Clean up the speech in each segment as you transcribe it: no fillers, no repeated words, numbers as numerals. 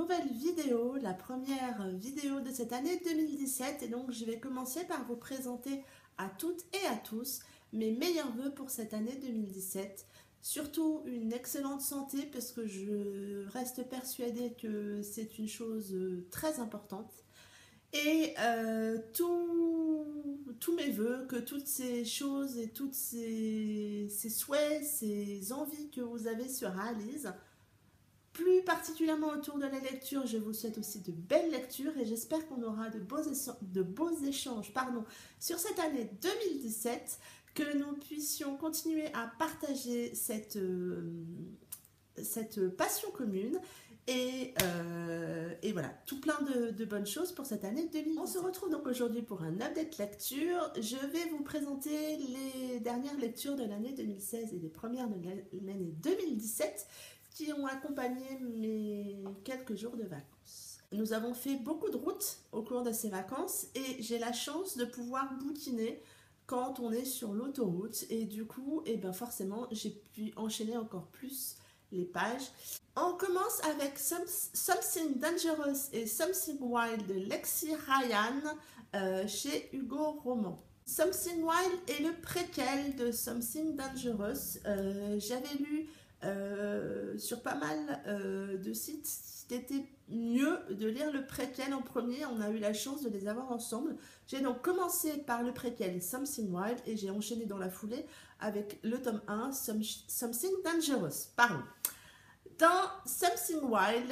nouvelle vidéo, la première vidéo de cette année 2017, et donc je vais commencer par vous présenter à toutes et à tous mes meilleurs vœux pour cette année 2017. Surtout une excellente santé parce que je reste persuadée que c'est une chose très importante. Et tous mes vœux, que toutes ces choses et tous ces souhaits, ces envies que vous avez se réalisent. Plus particulièrement autour de la lecture, je vous souhaite aussi de belles lectures et j'espère qu'on aura de beaux échanges sur cette année 2017, que nous puissions continuer à partager cette passion commune et voilà, tout plein de bonnes choses pour cette année 2017. On se retrouve donc aujourd'hui pour un update lecture. Je vais vous présenter les dernières lectures de l'année 2016 et les premières de l'année 2017 qui ont accompagné mes quelques jours de vacances. Nous avons fait beaucoup de routes au cours de ces vacances et j'ai la chance de pouvoir bouquiner quand on est sur l'autoroute et du coup, forcément, j'ai pu enchaîner encore plus les pages. On commence avec Something Dangerous et Something Wild de Lexi Ryan chez Hugo Roman. Something Wild est le préquel de Something Dangerous. J'avais lu sur pas mal de sites, c'était mieux de lire le préquel en premier. On a eu la chance de les avoir ensemble. J'ai donc commencé par le préquel Something Wild et j'ai enchaîné dans la foulée avec le tome 1 Something Dangerous. Pardon. Dans Something Wild,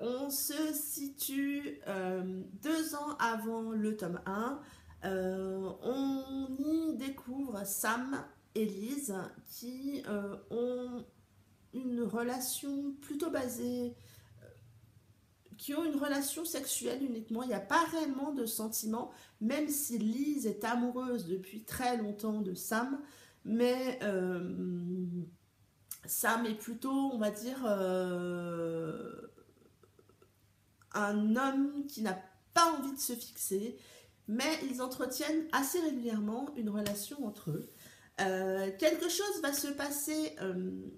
on se situe 2 ans avant le tome 1. On y découvre Sam et Liz qui ont une relation plutôt basée, qui ont une relation sexuelle uniquement. Il n'y a pas réellement de sentiments, même si Liz est amoureuse depuis très longtemps de Sam, mais Sam est plutôt, on va dire, un homme qui n'a pas envie de se fixer, mais ils entretiennent assez régulièrement une relation entre eux. Quelque chose va se passer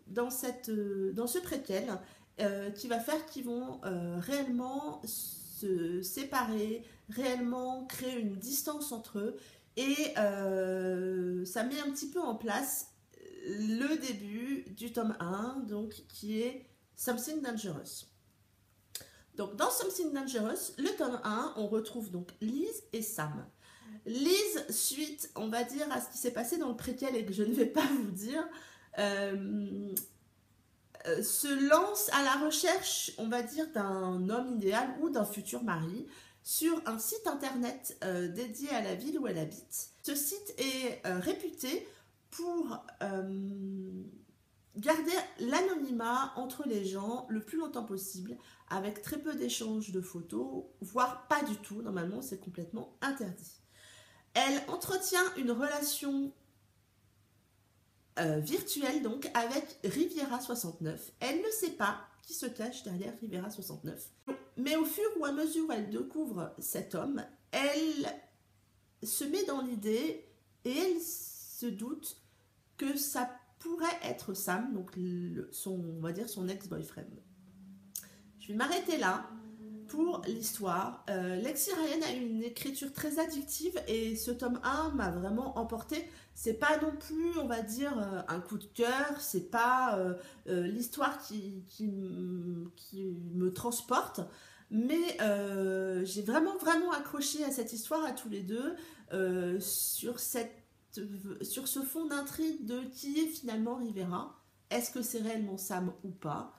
dans ce préquel qui va faire qu'ils vont réellement se séparer, réellement créer une distance entre eux, et ça met un petit peu en place le début du tome 1, donc, qui est Something Dangerous. Donc dans Something Dangerous, le tome 1, on retrouve donc Liz et Sam. Liz, suite, on va dire, à ce qui s'est passé dans le préquel et que je ne vais pas vous dire, se lance à la recherche, on va dire, d'un homme idéal ou d'un futur mari sur un site internet dédié à la ville où elle habite. Ce site est réputé pour garder l'anonymat entre les gens le plus longtemps possible, avec très peu d'échanges de photos, voire pas du tout. Normalement, c'est complètement interdit. Elle entretient une relation virtuelle donc avec Riviera 69. Elle ne sait pas qui se cache derrière Riviera 69. Mais au fur et à mesure où elle découvre cet homme, elle se met dans l'idée et elle se doute que ça pourrait être Sam, donc on va dire son ex-boyfriend. Je vais m'arrêter là pour l'histoire. Lexi Ryan a une écriture très addictive et ce tome 1 m'a vraiment emporté. C'est pas non plus, on va dire, un coup de cœur, c'est pas l'histoire qui me transporte, mais j'ai vraiment accroché à cette histoire, à tous les deux, sur ce fond d'intrigue de qui est finalement Riviera. Est-ce que c'est réellement Sam ou pas?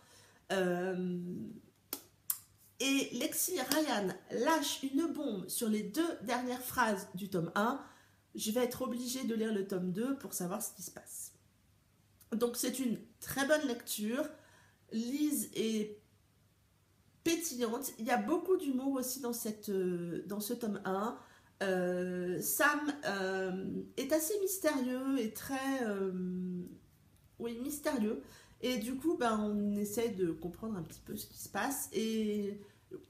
Et Lexi Ryan lâche une bombe sur les 2 dernières phrases du tome 1. Je vais être obligée de lire le tome 2 pour savoir ce qui se passe. Donc c'est une très bonne lecture. Liz est pétillante. Il y a beaucoup d'humour aussi dans ce tome 1. Sam est assez mystérieux et très mystérieux, et du coup on essaie de comprendre un petit peu ce qui se passe, et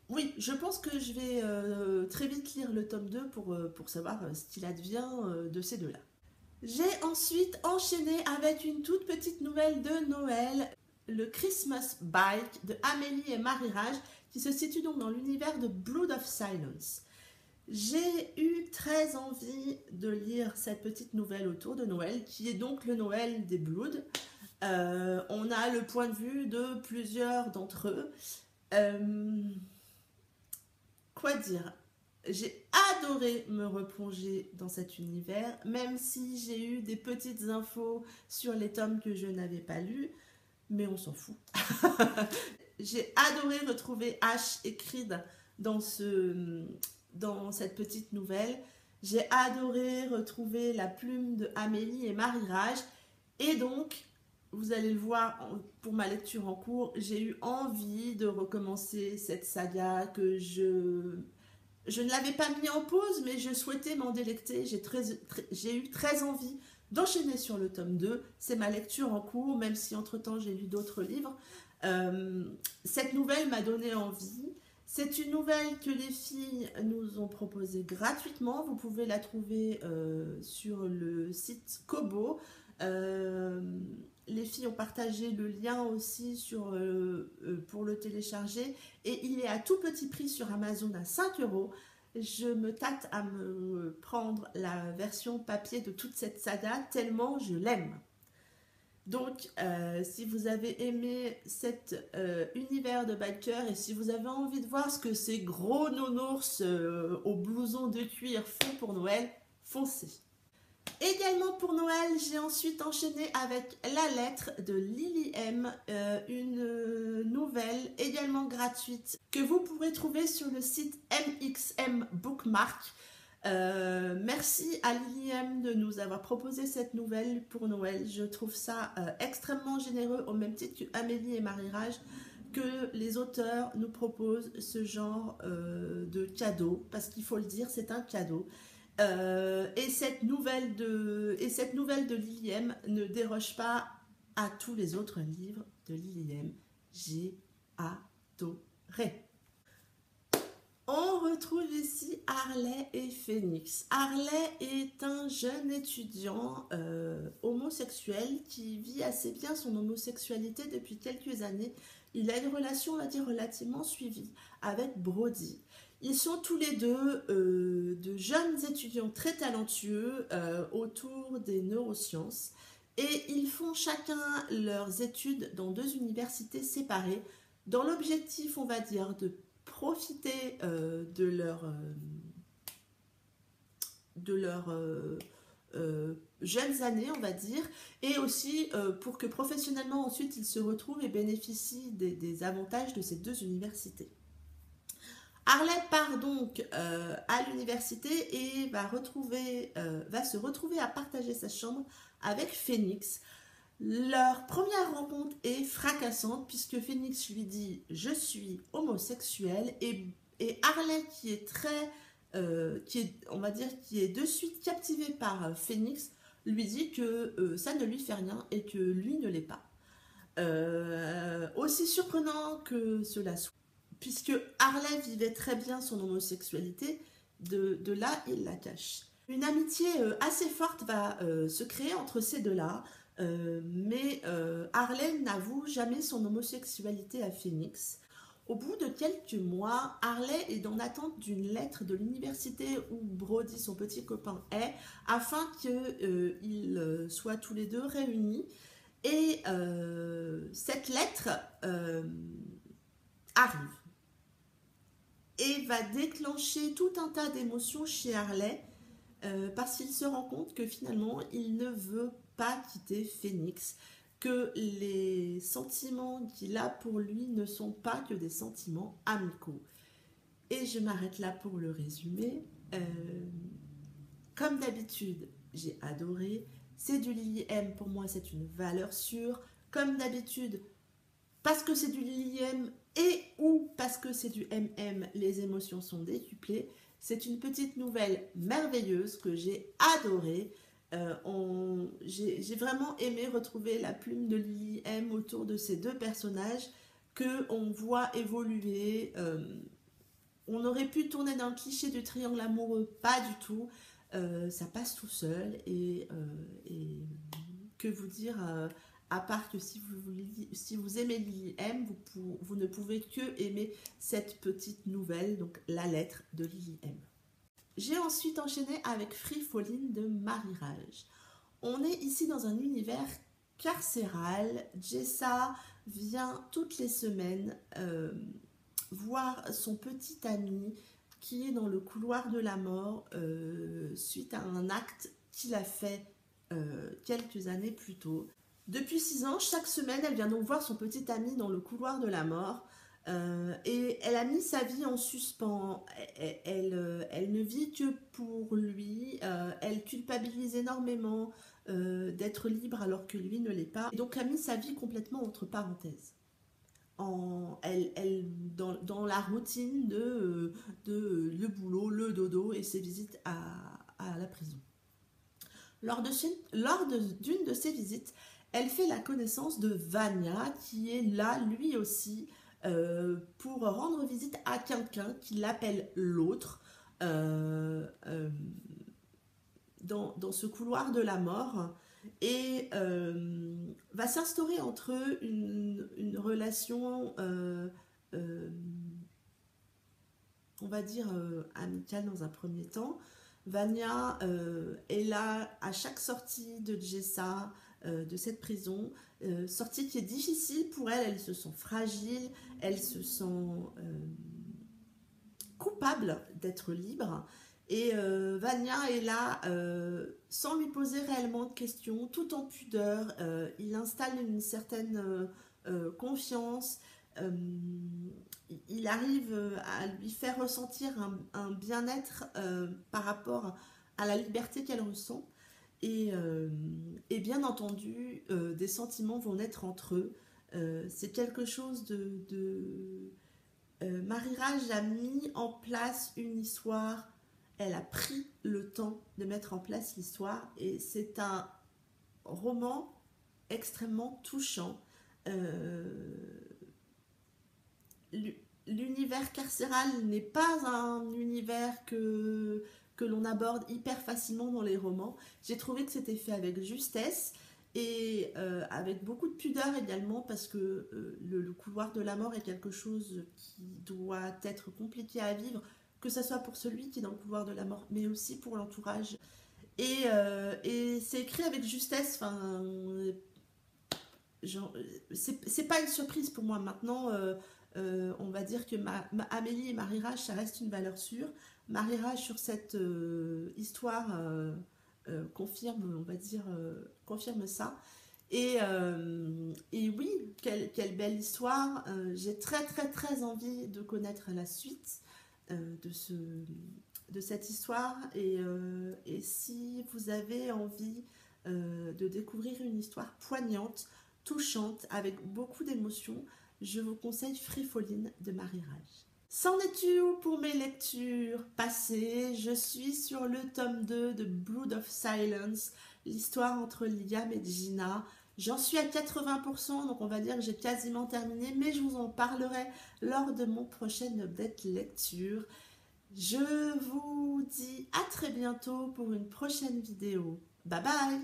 oui, je pense que je vais très vite lire le tome 2 pour savoir ce qu'il advient de ces deux-là. J'ai ensuite enchaîné avec une toute petite nouvelle de Noël, le Christmas Bike de Amélie et Marie Rage, qui se situe donc dans l'univers de Blood of Silence. J'ai eu très envie de lire cette petite nouvelle autour de Noël, qui est donc le Noël des Bloods. On a le point de vue de plusieurs d'entre eux. Quoi dire? J'ai adoré me replonger dans cet univers, même si j'ai eu des petites infos sur les tomes que je n'avais pas lus, mais on s'en fout. J'ai adoré retrouver Ash et Creed dans cette petite nouvelle. J'ai adoré retrouver la plume de Amélie et Marie-Rage. Et donc, vous allez le voir pour ma lecture en cours, j'ai eu envie de recommencer cette saga que je ne l'avais pas mis en pause, mais je souhaitais m'en délecter. J'ai eu très envie d'enchaîner sur le tome 2. C'est ma lecture en cours, même si entre-temps j'ai lu d'autres livres. Cette nouvelle m'a donné envie. C'est une nouvelle que les filles nous ont proposée gratuitement. Vous pouvez la trouver sur le site Kobo. Les filles ont partagé le lien aussi pour le télécharger et il est à tout petit prix sur Amazon à 5 €. Je me tâte à me prendre la version papier de toute cette saga tellement je l'aime. Donc, si vous avez aimé cet univers de biker et si vous avez envie de voir ce que ces gros nounours au blouson de cuir font pour Noël, foncez. Également pour Noël, j'ai ensuite enchaîné avec La Lettre de Lily M, une nouvelle également gratuite que vous pourrez trouver sur le site MXM Bookmark. Merci à Lily M de nous avoir proposé cette nouvelle pour Noël. Je trouve ça extrêmement généreux, au même titre que Amélie et Marie-Rage, que les auteurs nous proposent ce genre de cadeau, parce qu'il faut le dire, c'est un cadeau. Et cette nouvelle de Lily M ne déroge pas à tous les autres livres de Lily M. J'ai adoré. On retrouve ici Harley et Phoenix. Harley est un jeune étudiant homosexuel qui vit assez bien son homosexualité depuis quelques années. Il a une relation, on va dire, relativement suivie avec Brody. Ils sont tous les deux de jeunes étudiants très talentueux autour des neurosciences et ils font chacun leurs études dans 2 universités séparées dans l'objectif, on va dire, de profiter de leurs jeunes années, on va dire, et aussi pour que professionnellement ensuite ils se retrouvent et bénéficient des avantages de ces 2 universités. Harley part donc à l'université et va se retrouver à partager sa chambre avec Phoenix. Leur première rencontre est fracassante puisque Phoenix lui dit « je suis homosexuel » et Harley qui est qui est de suite captivé par Phoenix lui dit que ça ne lui fait rien et que lui ne l'est pas. Aussi surprenant que cela soit, puisque Harley vivait très bien son homosexualité, de là il la cache. Une amitié assez forte va se créer entre ces deux-là. Mais Harley n'avoue jamais son homosexualité à Phoenix. Au bout de quelques mois, Harley est en attente d'une lettre de l'université où Brody, son petit copain, est, afin qu'ils soient tous les deux réunis. Et cette lettre arrive et va déclencher tout un tas d'émotions chez Harley parce qu'il se rend compte que finalement, il ne veut pas quitter Phoenix, que les sentiments qu'il a pour lui ne sont pas que des sentiments amicaux. Et je m'arrête là pour le résumer. Comme d'habitude, j'ai adoré. C'est du Lily M, pour moi c'est une valeur sûre. Comme d'habitude, parce que c'est du Lily M et ou parce que c'est du MM, les émotions sont décuplées. C'est une petite nouvelle merveilleuse que j'ai adorée. J'ai vraiment aimé retrouver la plume de Lily M autour de ces 2 personnages qu'on voit évoluer. On aurait pu tourner dans le cliché du triangle amoureux, pas du tout. Ça passe tout seul et que vous dire, à part que si vous aimez Lily M, vous ne pouvez que aimer cette petite nouvelle, donc La lettre de Lily M. J'ai ensuite enchaîné avec Free Fallin' de Marie Rage. On est ici dans un univers carcéral. Jessa vient toutes les semaines voir son petit ami qui est dans le couloir de la mort suite à un acte qu'il a fait quelques années plus tôt. Depuis 6 ans, chaque semaine, elle vient donc voir son petit ami dans le couloir de la mort et elle a mis sa vie en suspens. Elle ne vit que pour lui, elle culpabilise énormément d'être libre alors que lui ne l'est pas. Et donc, elle a mis sa vie complètement entre parenthèses. Dans la routine de le boulot, le dodo et ses visites à la prison. Lors d'une de ces visites, elle fait la connaissance de Vanya qui est là lui aussi pour rendre visite à quelqu'un qui l'appelle l'autre dans ce couloir de la mort et va s'instaurer entre eux une relation on va dire amicale dans un premier temps. Vanya est là à chaque sortie de Jessa, de cette prison, sortie qui est difficile pour elle, elle se sent fragile, elle se sent coupable d'être libre. Et Vanya est là sans lui poser réellement de questions, tout en pudeur. Il installe une certaine confiance. Il arrive à lui faire ressentir un bien-être par rapport à la liberté qu'elle ressent. Et bien entendu, des sentiments vont naître entre eux. C'est quelque chose Marie Rage a mis en place une histoire. Elle a pris le temps de mettre en place l'histoire et c'est un roman extrêmement touchant. L'univers carcéral n'est pas un univers que l'on aborde hyper facilement dans les romans. J'ai trouvé que c'était fait avec justesse et avec beaucoup de pudeur également parce que le couloir de la mort est quelque chose qui doit être compliqué à vivre, que ce soit pour celui qui est dans le couloir de la mort, mais aussi pour l'entourage. Et c'est écrit avec justesse, enfin, c'est pas une surprise pour moi. Maintenant, on va dire que Amélie et Marie Rage, ça reste une valeur sûre. Marie Rage, sur cette histoire, confirme, on va dire, confirme ça. Et oui, quelle belle histoire. J'ai très, très, très envie de connaître la suite de cette histoire et si vous avez envie de découvrir une histoire poignante, touchante, avec beaucoup d'émotions, je vous conseille Free Fallin' de Marie Rage. C'en est tout pour mes lectures passées. Je suis sur le tome 2 de Blood of Silence, l'histoire entre Liam et Gina. J'en suis à 80%, donc on va dire que j'ai quasiment terminé, mais je vous en parlerai lors de mon prochain update lecture. Je vous dis à très bientôt pour une prochaine vidéo. Bye bye!